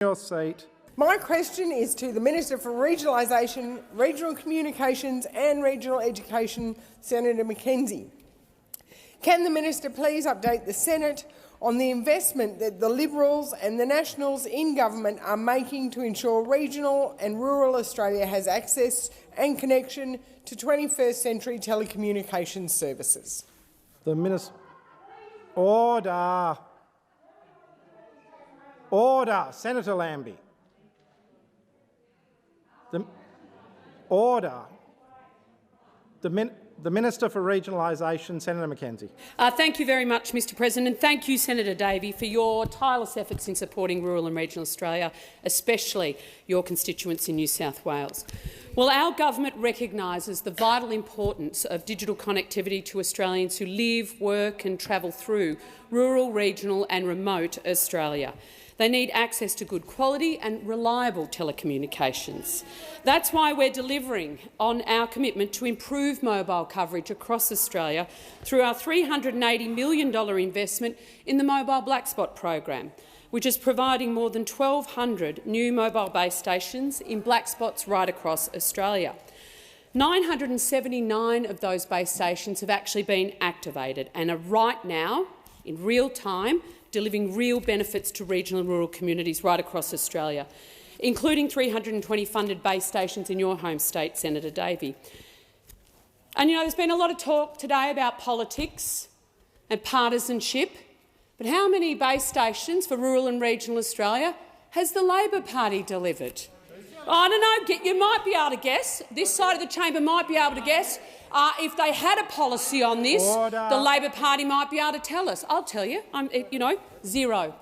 Your seat. My question is to the Minister for Regionalisation, Regional Communications and Regional Education, Senator McKenzie. Can the Minister please update the Senate on the investment that the Liberals and the Nationals in government are making to ensure regional and rural Australia has access and connection to 21st century telecommunications services? The Minister. Order. Order. Senator Lambie. Order. The Minister for Regionalisation, Senator McKenzie. Thank you very much, Mr President, and thank you, Senator Davey, for your tireless efforts in supporting rural and regional Australia, especially your constituents in New South Wales. Well, our government recognises the vital importance of digital connectivity to Australians who live, work and travel through rural, regional and remote Australia. They need access to good quality and reliable telecommunications. That's why we're delivering on our commitment to improve mobile coverage across Australia through our $380 million investment in the Mobile Black Spot program, which is providing more than 1,200 new mobile base stations in black spots right across Australia. 979 of those base stations have actually been activated and are right now, in real time, delivering real benefits to regional and rural communities right across Australia, including 320 funded base stations in your home state, Senator Davey. And there's been a lot of talk today about politics and partisanship, but how many base stations for rural and regional Australia has the Labor Party delivered? I don't know, you might be able to guess. This side of the chamber might be able to guess. If they had a policy on this, the Labor Party might be able to tell us. I'll tell you, zero.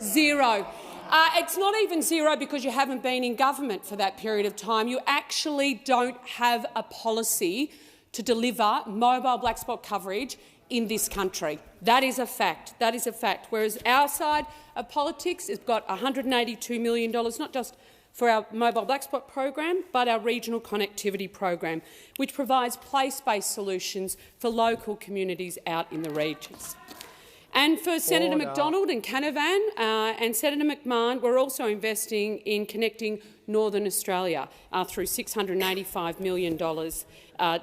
Zero. It's not even zero because you haven't been in government for that period of time. You actually don't have a policy to deliver mobile black spot coverage in this country. That is a fact. That is a fact. Whereas our side of politics has got $182 million, not just for our mobile black spot program, but our regional connectivity program, which provides place-based solutions for local communities out in the regions. And for Senator McDonald and Canavan and Senator McMahon, we're also investing in connecting Northern Australia through $685 million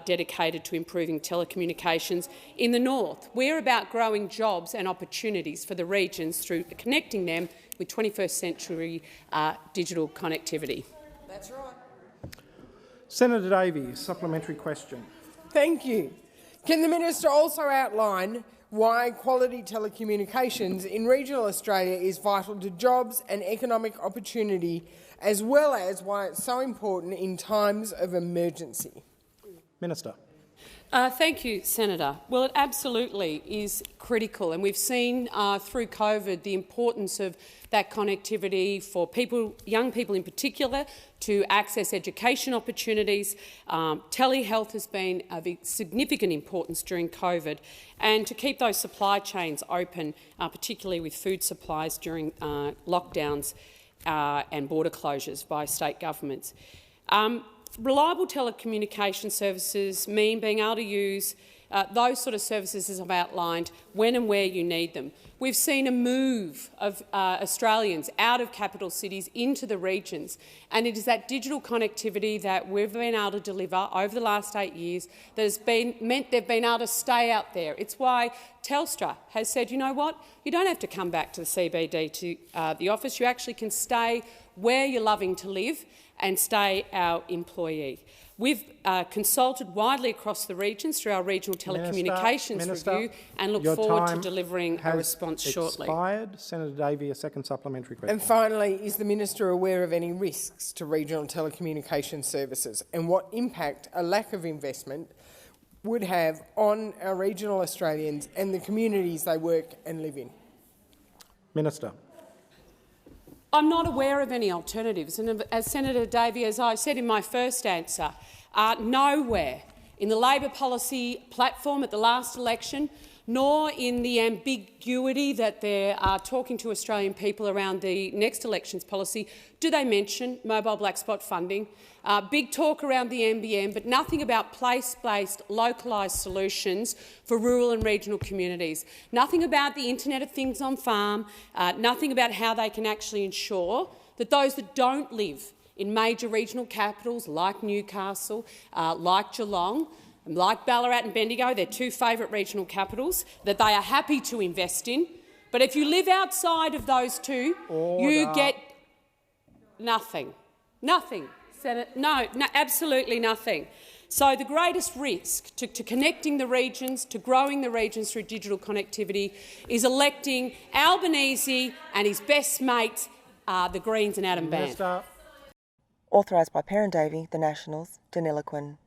dedicated to improving telecommunications in the north. We're about growing jobs and opportunities for the regions through connecting them with 21st century digital connectivity. That's right. Senator Davies, supplementary question. Thank you. Can the Minister also outline why quality telecommunications in regional Australia is vital to jobs and economic opportunity, as well as why it's so important in times of emergency? Minister. Thank you, Senator. Well, it absolutely is critical, and we've seen through COVID the importance of that connectivity for people, young people in particular, to access education opportunities. Telehealth has been of significant importance during COVID, and to keep those supply chains open, particularly with food supplies during lockdowns and border closures by state governments. Reliable telecommunication services mean being able to use those sort of services, as I've outlined, when and where you need them. We've seen a move of Australians out of capital cities into the regions, and it is that digital connectivity that we've been able to deliver over the last 8 years that has meant they've been able to stay out there. It's why Telstra has said, you know what, you don't have to come back to the CBD to the office. You actually can stay where you're loving to live and stay our employee. We've consulted widely across the regions through our regional telecommunications review and look forward to delivering a response shortly. Expired. Senator Davey, a second supplementary question. And finally, is the Minister aware of any risks to regional telecommunications services and what impact a lack of investment would have on our regional Australians and the communities they work and live in? Minister. I'm not aware of any alternatives, and as Senator Davey, as I said in my first answer, nowhere in the Labor policy platform at the last election, nor in the ambiguity that they're talking to Australian people around the next elections policy, do they mention mobile black spot funding. Big talk around the NBN, but nothing about place-based, localised solutions for rural and regional communities. Nothing about the Internet of Things on farm, nothing about how they can actually ensure that those that don't live in major regional capitals like Newcastle, like Geelong, like Ballarat and Bendigo, their two favourite regional capitals, that they are happy to invest in. But if you live outside of those two, you get nothing. Nothing. No, absolutely nothing. So the greatest risk to connecting the regions, to growing the regions through digital connectivity, is electing Albanese and his best mates, the Greens and Adam Bandt. Minister. Authorised by Perrin Davey, The Nationals, Danila Quinn.